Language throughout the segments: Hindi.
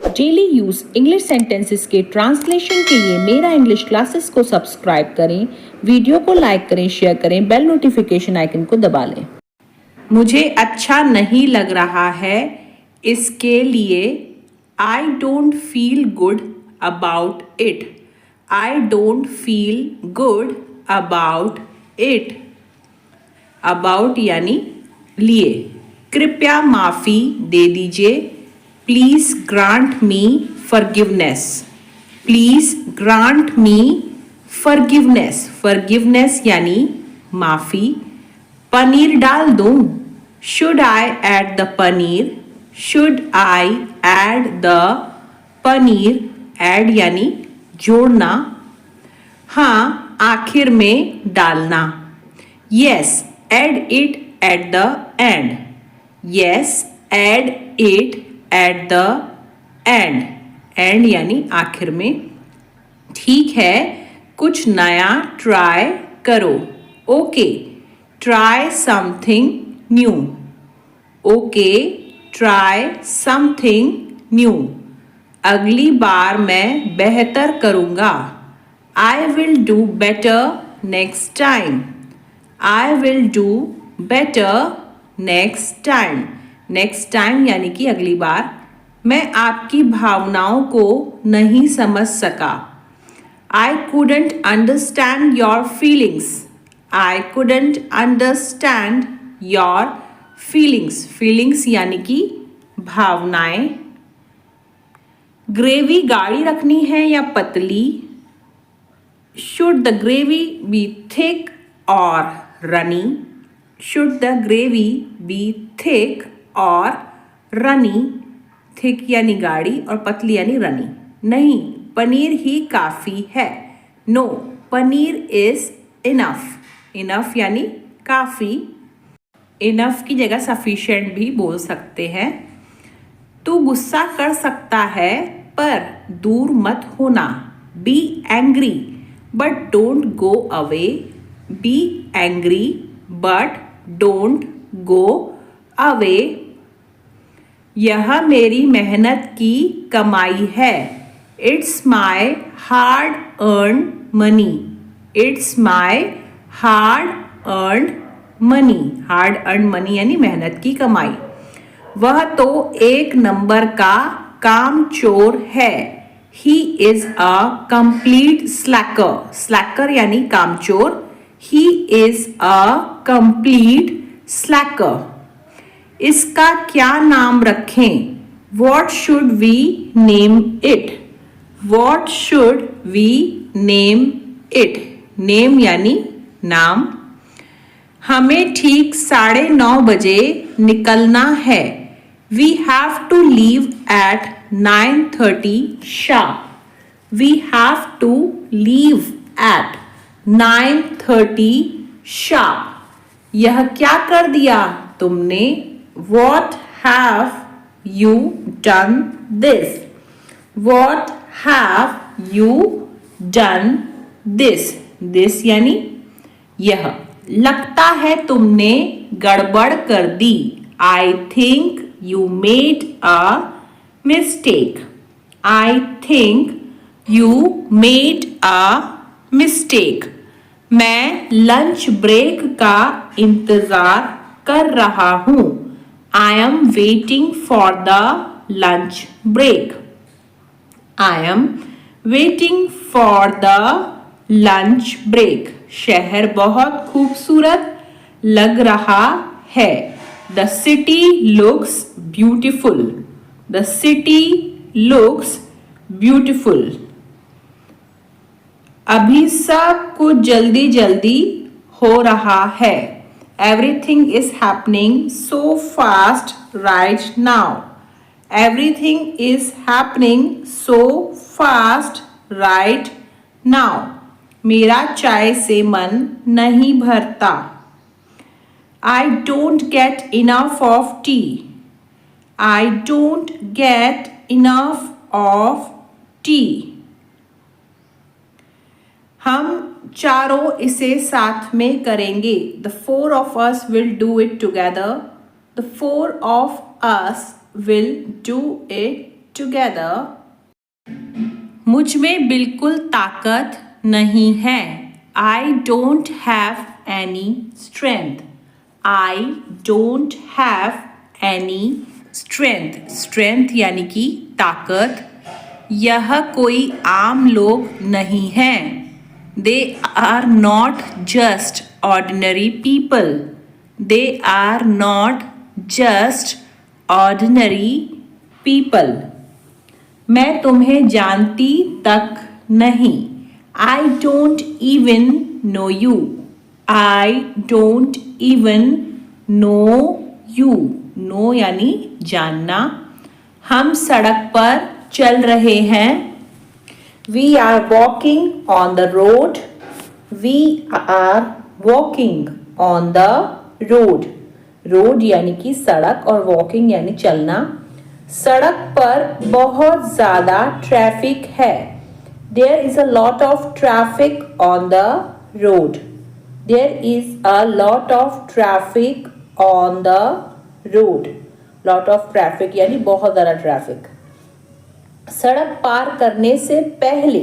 डेली यूज इंग्लिश सेंटेंसेस के ट्रांसलेशन के लिए मेरा इंग्लिश क्लासेस को सब्सक्राइब करें, वीडियो को लाइक करें, शेयर करें, बेल नोटिफिकेशन आइकन को दबा लें। मुझे अच्छा नहीं लग रहा है, इसके लिए I don't feel good about it. I don't feel good about it. About यानी लिए। कृपया माफ़ी दे दीजिए। Please grant me forgiveness. Please grant me forgiveness. Forgiveness यानी माफ़ी। पनीर डाल दूँ? Should I add the paneer? Should I add the paneer? Add यानी जोड़ना। हाँ, आखिर में डालना। Yes, add it at the end. Yes, add it at the end. And यानी आखिर में। ठीक है, कुछ नया ट्राई करो। Okay, try something new. Okay, try something new. अगली बार मैं बेहतर करूँगा। I will do better next time. I will do better next time. Next time यानी कि अगली बार। मैं आपकी भावनाओं को नहीं समझ सका। आई couldn't understand your feelings. I couldn't understand your feelings. Feelings यानी कि भावनाएं। ग्रेवी गाढ़ी रखनी है या पतली? Should the gravy be thick or runny? Should the gravy be thick or runny? Thick यानी गाढ़ी और पतली यानी रनी। नहीं, पनीर ही काफ़ी है। No, paneer is enough. Enough यानी काफ़ी। इनफ की जगह सफिशिएंट भी बोल सकते हैं। तू गुस्सा कर सकता है पर दूर मत होना। Be angry but don't go away. Be angry but don't go away. यह मेरी मेहनत की कमाई है। It's my hard earn money. It's my hard earn money. Hard earn money यानी मेहनत की कमाई। वह तो एक नंबर का कामचोर है। ही इज अ कंप्लीट स्लैकर। स्लैकर यानी कामचोर। He is a complete slacker. इसका क्या नाम रखें? What should we name it? What should we name it? Name यानी नाम। हमें ठीक 9:30 बजे निकलना है। We have to leave at 9:30 sharp। We have to leave at 9:30 sharp। यह क्या कर दिया तुमने? What have you done this? What have you done this? This यानी यह। लगता है तुमने गड़बड़ कर दी। I think you made a mistake. I think you made a mistake. मैं लंच ब्रेक का इंतजार कर रहा हूँ। I am waiting for the lunch break. I am waiting for the lunch break. शहर बहुत खूबसूरत लग रहा है। The city looks beautiful. The city looks beautiful. अभी सब कुछ जल्दी जल्दी हो रहा है। Everything is happening so fast right now. Everything is happening so fast right now. मेरा चाय से मन नहीं भरता। I don't get enough of tea. I don't get enough of tea. हम चारों इसे साथ में करेंगे। The four of us will do it together. The four of us will do it together. मुझ में बिल्कुल ताकत नहीं है. I don't have any strength. I don't have any strength. Strength यानी कि ताकत. यह कोई आम लोग नहीं हैं. They are not just ordinary people. They are not just ordinary people. मैं तुम्हें जानती तक नहीं. I don't even know you. I don't even know you. Know यानी जानना. हम सड़क पर चल रहे हैं. We are walking on the road. We are walking on the road. Road यानी कि सड़क और वॉकिंग यानी चलना. सड़क पर बहुत ज़्यादा ट्रैफिक है. There is a lot of traffic on the road. There is a lot of traffic on the road. Lot of traffic यानी बहुत ज़्यादा ट्रैफिक. सड़क पार करने से पहले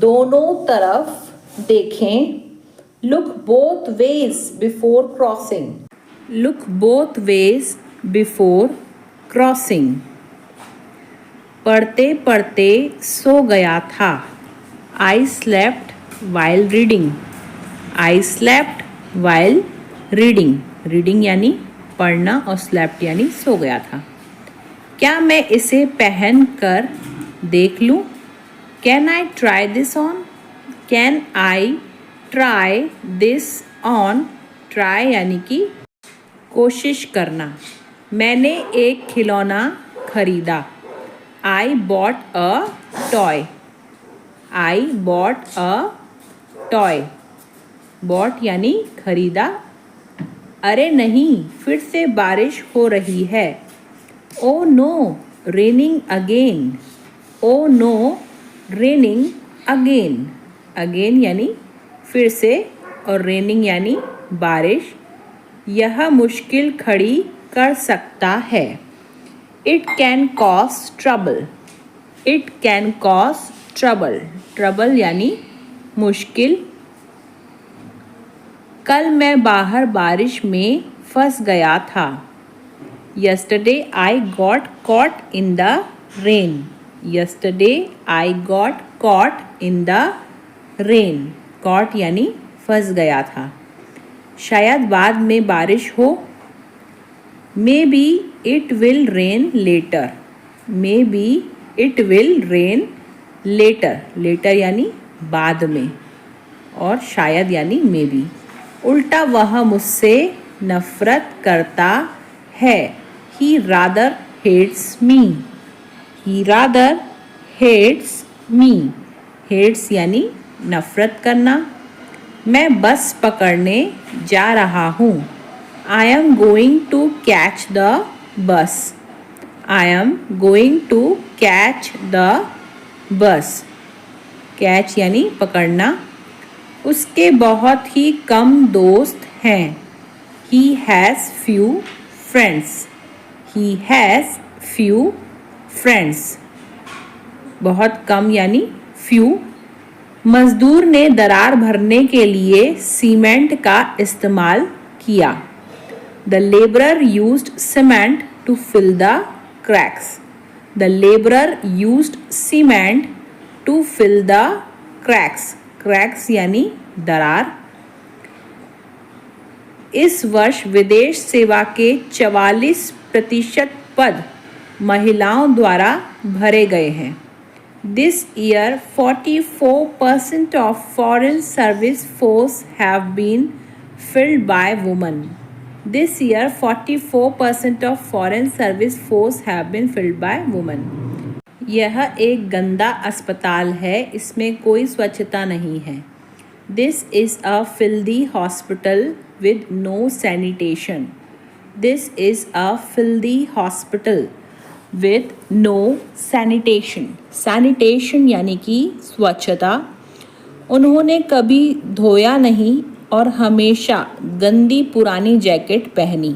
दोनों तरफ देखें. Look both ways before crossing. Look both ways before crossing. पढ़ते पढ़ते सो गया था. I slept while reading. I slept while reading. Reading यानी पढ़ना और slept यानी सो गया था. क्या मैं इसे पहन कर देख लूं? Can I try this on? Can I try this on? Try यानी कि कोशिश करना. मैंने एक खिलौना खरीदा. I bought a toy. I bought a toy. Bought यानी खरीदा. अरे नहीं, फिर से बारिश हो रही है. Oh no, raining again. Oh no, raining again. Again यानी फिर से और raining यानी बारिश. यह मुश्किल खड़ी कर सकता है. It can cause trouble. It can cause trouble. Trouble यानी मुश्किल. कल मैं बाहर बारिश में फंस गया था. Yesterday I got caught in the rain. Yesterday I got caught in the rain. Caught यानी फंस गया था. शायद बाद में बारिश हो. Maybe it will rain later. Maybe it will rain later. Later यानी बाद में और शायद यानी maybe. उल्टा वह मुझसे नफरत करता है. He rather hates me. He rather hates me. Hates यानी नफरत करना. मैं बस पकड़ने जा रहा हूँ. I am going to catch the bus. I am going to catch the bus. Catch यानी पकड़ना. उसके बहुत ही कम दोस्त हैं. He has few friends. He has few friends. बहुत कम यानी few. मजदूर ने दरार भरने के लिए सीमेंट का इस्तेमाल किया. The laborer used cement to fill the cracks. The laborer used cement to fill the cracks. Cracks यानी दरार. इस वर्ष विदेश सेवा के 44% पद महिलाओं द्वारा भरे गए हैं. This year 44% of foreign service force have been filled by women. This year 44% of foreign service force have been filled by women. यह एक गंदा अस्पताल है. इसमें कोई स्वच्छता नहीं है. This is a filthy hospital with no sanitation. This is a filthy hospital with no sanitation. Sanitation यानी कि स्वच्छता. उन्होंने कभी धोया नहीं और हमेशा गंदी पुरानी जैकेट पहनी.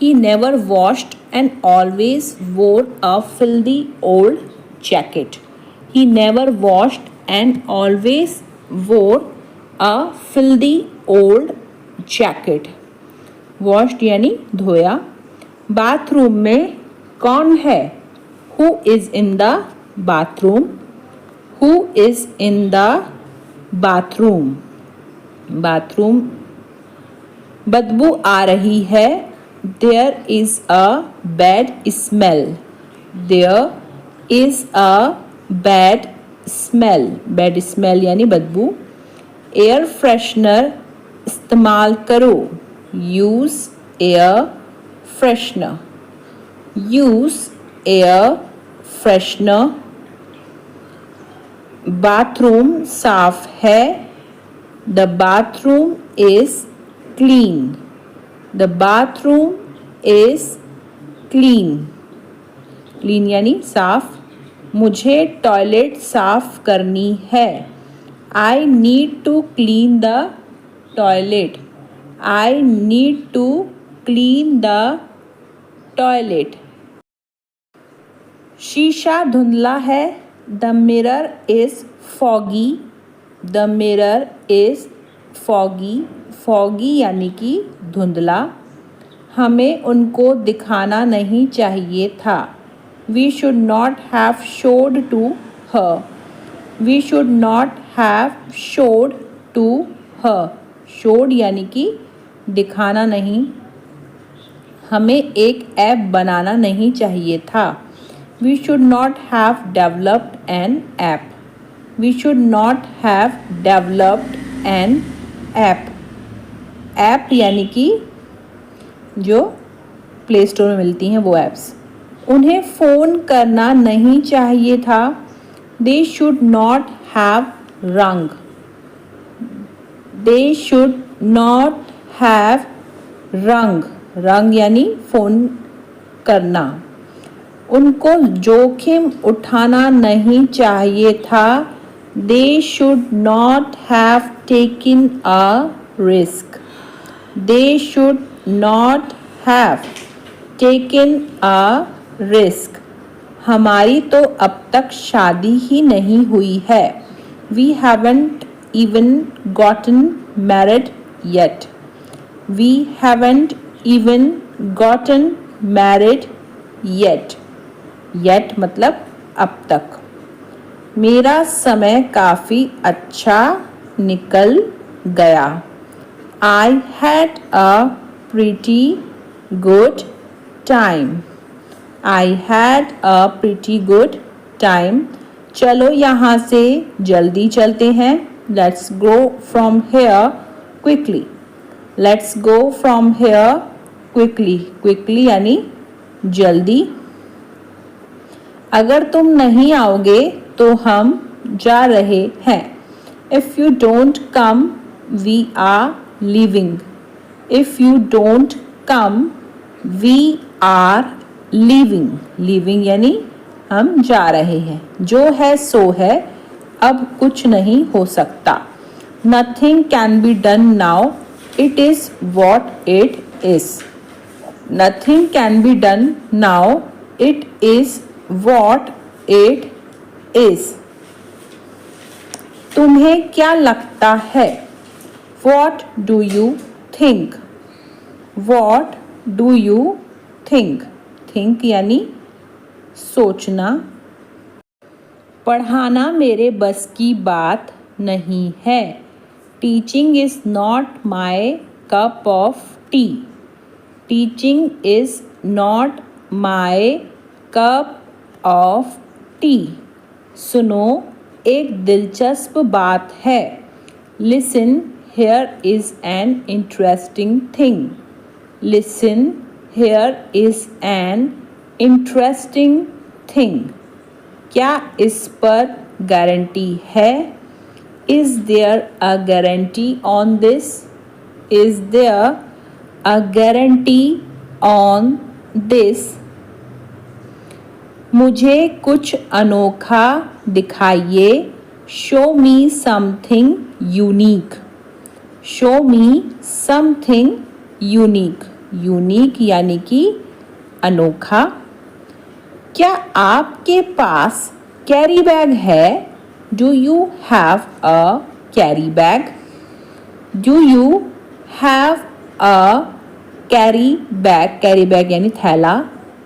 He never washed and always wore a filthy old jacket. He never washed and always wore a filthy old jacket. Washed यानी धोया. बाथरूम में कौन है? Who is in the bathroom? Who is in the bathroom? Bathroom. बदबू आ रही है. There is a bad smell. There is a bad smell. Bad smell यानी बदबू. एयर फ्रेशनर इस्तेमाल करो. Use air freshener. Use air freshener. Bathroom साफ है. The bathroom is clean. The bathroom is clean. Clean यानी साफ. मुझे टॉयलेट साफ करनी है. I need to clean the toilet. I need to clean the toilet. शीशा धुंधला है. The mirror is foggy. The mirror is foggy. Foggy यानी कि धुंधला. हमें उनको दिखाना नहीं चाहिए था. We should not have showed to her. We should not have showed to her. Showed यानी कि दिखाना नहीं. हमें एक ऐप बनाना नहीं चाहिए था. We should not have developed an app. We should not have developed an app. App यानी कि जो प्ले स्टोर में मिलती हैं वो ऐप्स. उन्हें फ़ोन करना नहीं चाहिए था. They should not have rung. They should not have rung. Rung यानी फ़ोन करना. उनको जोखिम उठाना नहीं चाहिए था. They should not have taken a risk. They should not have taken a risk. हमारी तो अब तक शादी ही नहीं हुई है. We haven't even gotten married yet. We haven't even gotten married yet. Yet मतलब अब तक. मेरा समय काफ़ी अच्छा निकल गया. I had a pretty good time. I had a pretty good time. चलो यहाँ से जल्दी चलते हैं. Let's go from here quickly. Let's go from here quickly. Quickly यानी जल्दी. अगर तुम नहीं आओगे तो हम जा रहे हैं. If you don't come, we are leaving. If you don't come, we are leaving. Leaving यानी हम जा रहे हैं. जो है सो है. अब कुछ नहीं हो सकता. Nothing can be done now. It is what it is. Nothing can be done now. It is what it is. तुम्हें क्या लगता है? What do you think? What do you think? Think यानी सोचना. पढ़ाना मेरे बस की बात नहीं है. Teaching is not my cup of tea. Teaching is not my cup of tea. सुनो, एक दिलचस्प बात है. Listen, here is an interesting thing. Listen, here is an interesting thing. क्या इस पर गारंटी है? Is there a guarantee on this? Is there a guarantee on this? मुझे कुछ अनोखा दिखाइए. Show me something unique. Show me something unique. Unique यानी कि अनोखा। क्या आपके पास कैरी बैग है? Do you have a carry bag? Do you have a carry bag? Carry bag यानी थैला।